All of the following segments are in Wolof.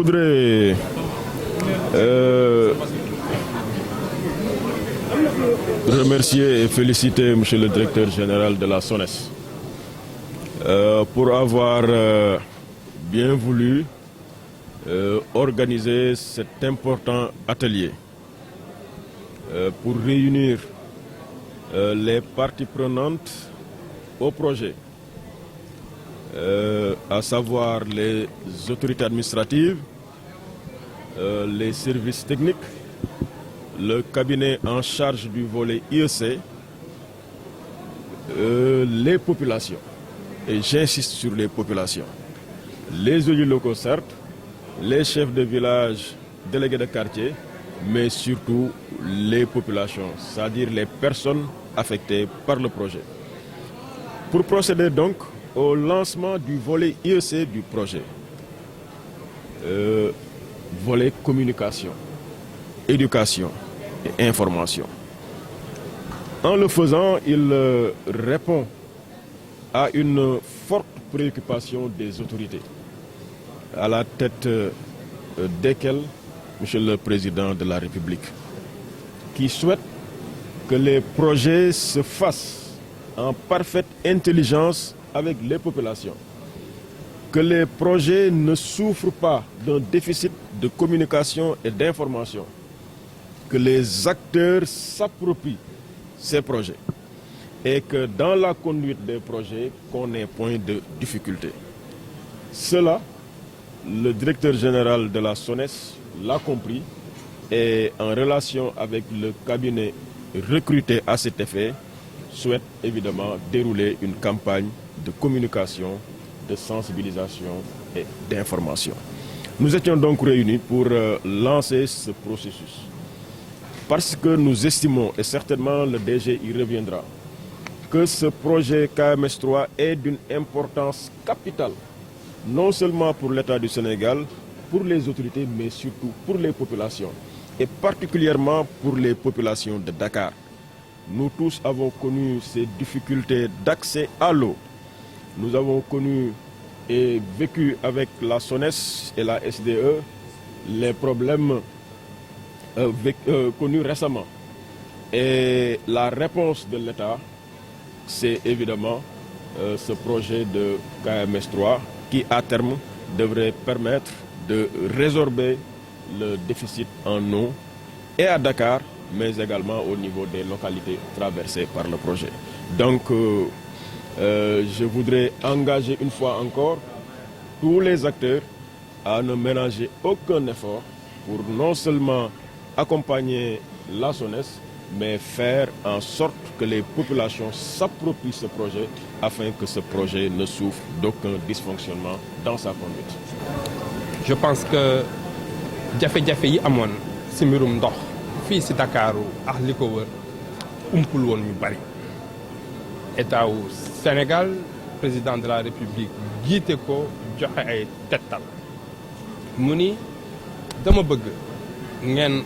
voudrais remercier et féliciter Monsieur le directeur général de la SONES pour avoir bien voulu organiser cet important atelier pour réunir les parties prenantes au projet, à savoir les autorités administratives, les services techniques, le cabinet en charge du volet IEC, les populations, et j'insiste sur les populations, les élus locaux certes, les chefs de village, délégués de quartier, mais surtout les populations, c'est-à-dire les personnes affectées par le projet. Pour procéder donc au lancement du volet IEC du projet, volet communication, éducation et information. En le faisant, il répond à une forte préoccupation des autorités, à la tête desquelles Monsieur le Président de la République, qui souhaite que les projets se fassent en parfaite intelligence avec les populations, que les projets ne souffrent pas d'un déficit de communication et d'information, que les acteurs s'approprient ces projets et que dans la conduite des projets, qu'on n'ait point de difficulté. Cela, le directeur général de la SONES l'a compris et en relation avec le cabinet recruté à cet effet, souhaite évidemment dérouler une campagne de communication, de sensibilisation et d'information. Nous étions donc réunis pour lancer ce processus parce que nous estimons, et certainement le DG y reviendra, que ce projet KMS3 est d'une importance capitale, non seulement pour l'État du Sénégal, pour les autorités, mais surtout pour les populations, et particulièrement pour les populations de Dakar. Nous tous avons connu ces difficultés d'accès à l'eau. Nous avons connu et vécu avec la SONES et la SDE les problèmes connus récemment. Et la réponse de l'État, c'est évidemment ce projet de KMS3 qui, à terme, devrait permettre de résorber le déficit en eau et à Dakar, mais également au niveau des localités traversées par le projet. Donc, je voudrais engager une fois encore tous les acteurs à ne ménager aucun effort pour non seulement accompagner la SONES, mais faire en sorte que les populations s'approprient ce projet afin que ce projet ne souffre d'aucun dysfonctionnement dans sa conduite. Je pense que jafe-jafe yi amoon si mbirum ndox fii si Dakaru ak li ko wër umpul woon ñu bari. État wu Sénégal, président de la République jiite ko joxe ay tettal mu ni dama bëgg ngeen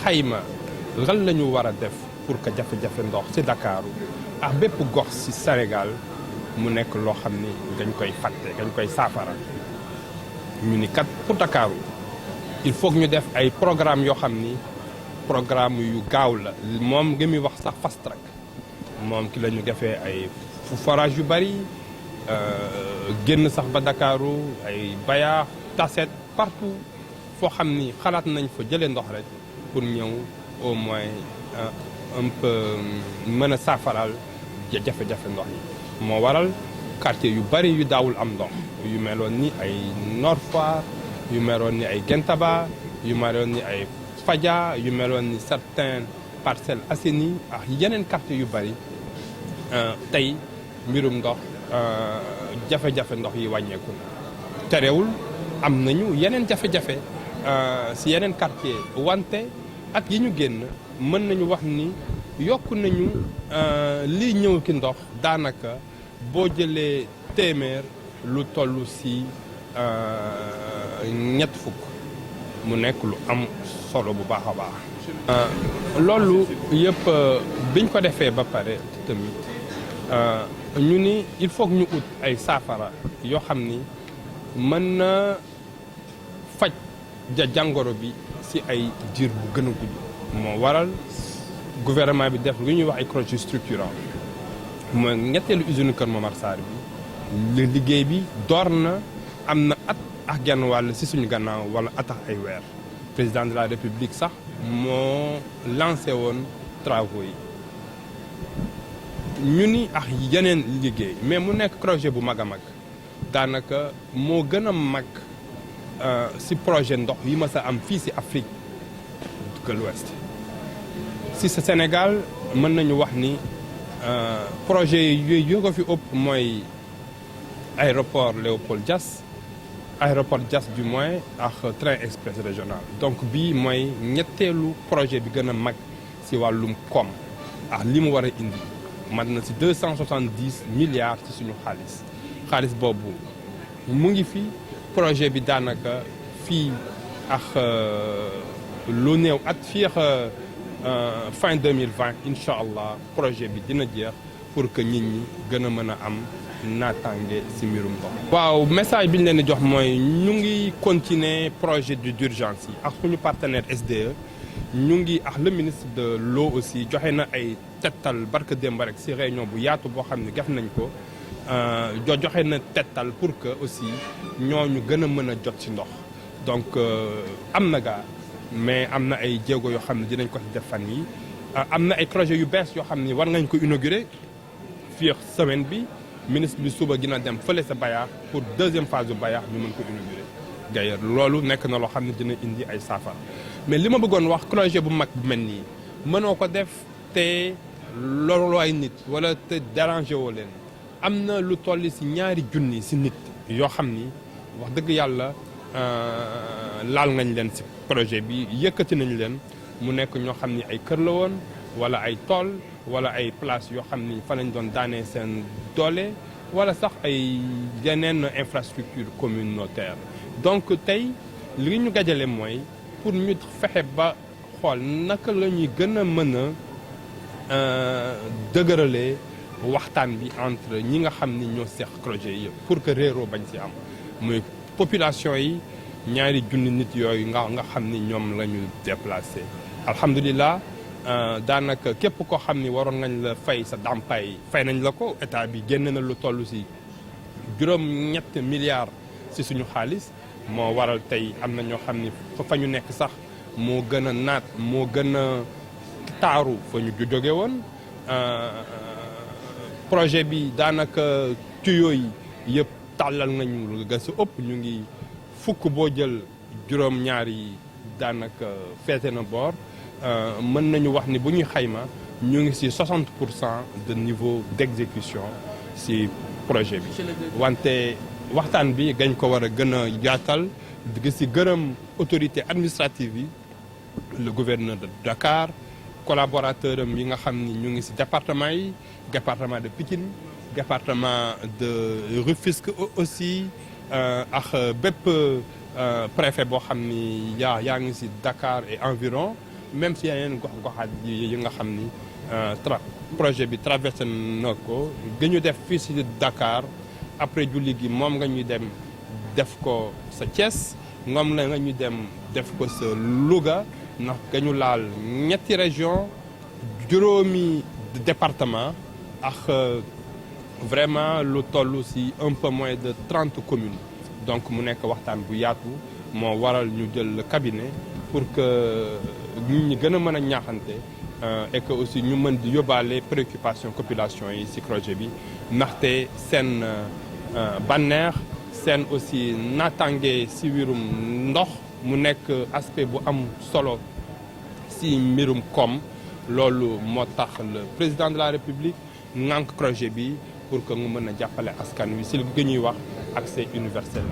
xayma lan la ñu war a def pour que jafe-jafe ndox si Dakaru ak bépp gox si Sénégal mu nekk loo xam ni dañ koy fàtte dañ koy saafara. ñu ni kat pour Dakaru il faut que ñu def ay programme yoo xam ni programme yu gaaw la moom nga muy wax sax fast track moom ki la ñu defee ay forage yu bari génn sax ba Dakaru ay Bayaax Tassette partout foo xam ni xalaat nañ fa jëlee ndox rek pour ñëw au moins un peu mën a saafaraal jafe-jafe ndox yi moo waral quartier yu bari yu daawul am ndox yu meloon ni ay Nord Foire yu meloon ni ay Gentaba yu meloon ni ay Fadia yu meloon ni certains Parcelles Assainies ak yeneen quartier yu bari tey mbirum ndox jafe-jafe ndox yi wàññeeku na terewul am nañu yeneen jafe-jafe si yeneen quartier wante at yi ñu génn mën nañu wax ni yokk nañu lii ñëw ki ndox daanaka boo jëlee téeméer lu toll si ñett fukk mu nekk lu am solo bu baax a baax. loolu yëpp biñ ko defee ba pare tamit ñu ni il faut que ñu ut ay saafara yoo xam ni mën na faj jàngoro bi si ay diir bu gën a gudd moo waral gouvernement bi def lu ñuy wax ay projets structurants mooy ñetteelu usine Kër Momar Sarr bi liggéey bi door na am na at ak genn wàll si suñu gannaaw wala at ak ay weer président de la république sax moo lancé woon travaux yi ñu ni ak yeneen liggéey mais mu nekk projet bu mag a mag daanaka moo gën a mag si projet ndox yi ma sa am fii si Afrique de l'Ouest si sa Sénégal mën nañu wax ni projet yooyu ko fi ëpp mooy aéroport Léopold Dias aéroport Dias du moins ak train express régional donc bii mooy ñetteelu projet bi gën a mag si wàllum koom ak li mu war a indi mat na si 270 milliards ci suñu xaalis boobu mu ngi fi projet bi daanaka fii ak lu néew at fii ak fin 2020 incha allah projet bi dina jeex pour que nit ñi gën a mën a am naataange si mbirum ndox. waaw message bi ñu leen di jox mooy ñu ngi continuer projet d'urgence yi ak suñu partenaire SDE ñu ngi ak le ministre de l'eau aussi joxe na ay tettal barka démb rek si réunion bu yaatu boo xam ne def nañ ko joxe na tettal pour que aussi ñooñu gën a mën a jot si ndox donc am na gaa mais am na ay jéego yoo xam ne dinañ ko def fan yi am na ay projets yu bees yoo xam ne war ngañ ko inaugurer fii semaine bi ministre bi suba dina dem fële sa Bayaax pour deuxième phase bu Bayaax ñu mën ko inaugurer d'ailleurs loolu nekk na loo xam ne dina indi ay saafara mais li ma bëggoon wax projet bu mag bu mel nii mënoo ko def te loolu ay nit wala te dérangé woo leen am na lu toll si 2 junni si nit yoo xam ni wax dëgg yàlla laal nañ leen si projet bi yëkkati nañ leen mu nekk ñoo xam ni ay kër la woon wala ay tool wala ay place yoo xam ni fa lañ doon daanee seen doole wala sax ay yeneen infrastructure communautaire donc tey li ñu gajale mooy pour ñu fexe ba xool naka la ñuy gën a mën a dëgëralee waxtaan bi entre ñi nga xam ni ñoo seq projet yi yëpp pour que réeroo bañ ci am muy population yi 2 junni nit yooyu nga xam ni ñoom la ñu déplacé alhamdulilah daanaka képp koo xam ni waroon nañ la fay sa dàmpaay fay nañ la ko état bi génn na lu toll si 7 milliards si suñu xaalis moo waral tey am na ñoo xam ni fa ñu nekk sax moo gën a naat moo gën a taaru fa ñu jóge woon projet bi daanaka tuyaux yi yëpp tàllal nañu ga si ëpp ñu ngi fukk boo jël juróom-ñaar yi daanaka feete na boor mën nañu wax ni bu ñuy xayma ñu ngi si 60% de niveau d'exécution si projet bi wante waxtaan bi gañ ko war a gën a yaatal di si gërëm autorité administrative yi le gouverneur de Dakar collaborateur am yi nga xam ni ñu ngi si département yi département de Pikine département de Rufisque aussi ak bépp préfet boo xam ni yaa ngi si Dakar et environ même si yeneen gox-goxaat yi nga xam ni projet bi traversé na ko gëñu def fii si Dakar après julli gi moom nga ñuy dem def ko sa Thiès moom la nga ñu dem def ko sa Louga ndax gañu laal 3 région 5 département ak vraiment lu toll si un peu moins de 30 communes donc mu nekk waxtaan bu yaatu moo waral ñu jël le cabinet pour que nit ñi gën a mën a ñaaxante et que aussi ñu mën di yóbbaale préoccupation population yi ci projet bi ndaxte seen bànneex seen aussi naataange ci mbirum ndox mu nekk aspect bu am solo ci mbirum koom loolu moo tax le président de la République ŋànk projet bi pour que mu mën a jàppale askan wi ci li ñuy wax accès universel.